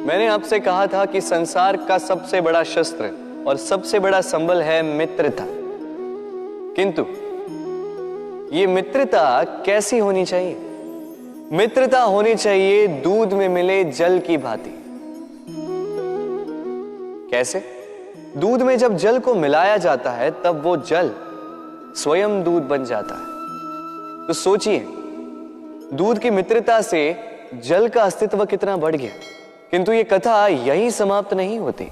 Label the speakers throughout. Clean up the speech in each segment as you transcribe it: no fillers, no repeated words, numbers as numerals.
Speaker 1: मैंने आपसे कहा था कि संसार का सबसे बड़ा शस्त्र और सबसे बड़ा संबल है मित्रता। किंतु ये मित्रता कैसी होनी चाहिए? मित्रता होनी चाहिए दूध में मिले जल की भांति। कैसे? दूध में जब जल को मिलाया जाता है तब वो जल स्वयं दूध बन जाता है। तो सोचिए, दूध की मित्रता से जल का अस्तित्व कितना बढ़ गया। किंतु ये कथा यहीं समाप्त नहीं होती।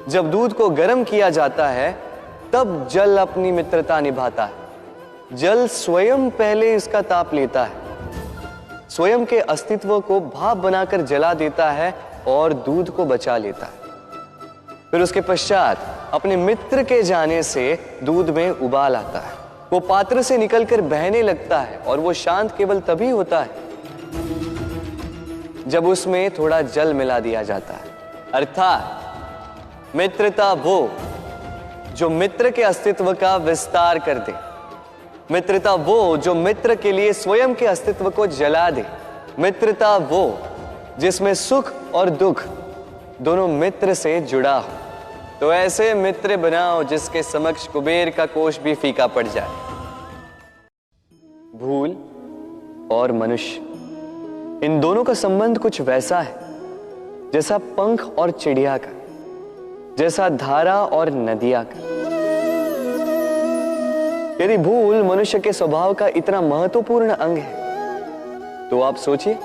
Speaker 1: जब दूध को गर्म किया जाता है तब जल अपनी मित्रता निभाता है। जल स्वयं पहले इसका ताप लेता है, स्वयं के अस्तित्व को भाप बनाकर जला देता है और दूध को बचा लेता है। फिर उसके पश्चात अपने मित्र के जाने से दूध में उबाल आता है। वो पात्र से निकलकर बहने लगता है और वो शांत केवल तभी होता है जब उसमें थोड़ा जल मिला दिया जाता है। अर्थात मित्रता वो जो मित्र के अस्तित्व का विस्तार कर दे। मित्रता वो जो मित्र के लिए स्वयं के अस्तित्व को जला दे। मित्रता वो जिसमें सुख और दुख दोनों मित्र से जुड़ा हो। तो ऐसे मित्र बनाओ जिसके समक्ष कुबेर का कोष भी फीका पड़ जाए। भूल और मनुष्य, इन दोनों का संबंध कुछ वैसा है जैसा पंख और चिड़िया का, जैसा धारा और नदिया का। यदि भूल मनुष्य के स्वभाव का इतना महत्वपूर्ण अंग है तो आप सोचिए,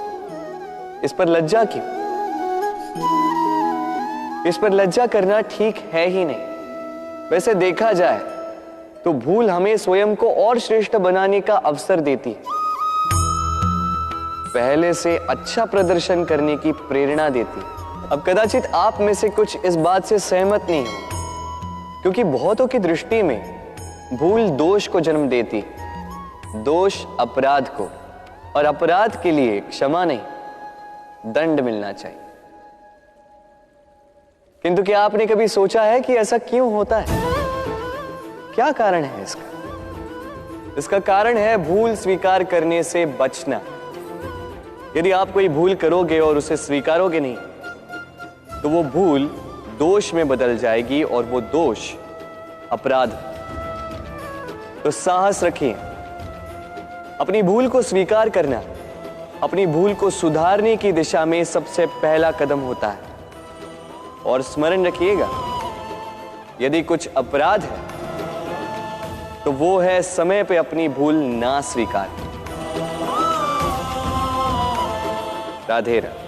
Speaker 1: इस पर लज्जा क्यों? इस पर लज्जा करना ठीक है ही नहीं। वैसे देखा जाए तो भूल हमें स्वयं को और श्रेष्ठ बनाने का अवसर देती है, पहले से अच्छा प्रदर्शन करने की प्रेरणा देती है। अब कदाचित आप में से कुछ इस बात से सहमत नहीं हो, क्योंकि बहुतों की दृष्टि में भूल दोष को जन्म देती, दोष अपराध को, और अपराध के लिए क्षमा नहीं दंड मिलना चाहिए। किंतु क्या आपने कभी सोचा है कि ऐसा क्यों होता है? क्या कारण है इसका? इसका कारण है भूल स्वीकार करने से बचना। यदि आप कोई भूल करोगे और उसे स्वीकारोगे नहीं तो वो भूल दोष में बदल जाएगी और वो दोष अपराध। तो साहस रखिए, अपनी भूल को स्वीकार करना अपनी भूल को सुधारने की दिशा में सबसे पहला कदम होता है। और स्मरण रखिएगा, यदि कुछ अपराध है तो वो है समय पे अपनी भूल ना स्वीकार। राधे राधे।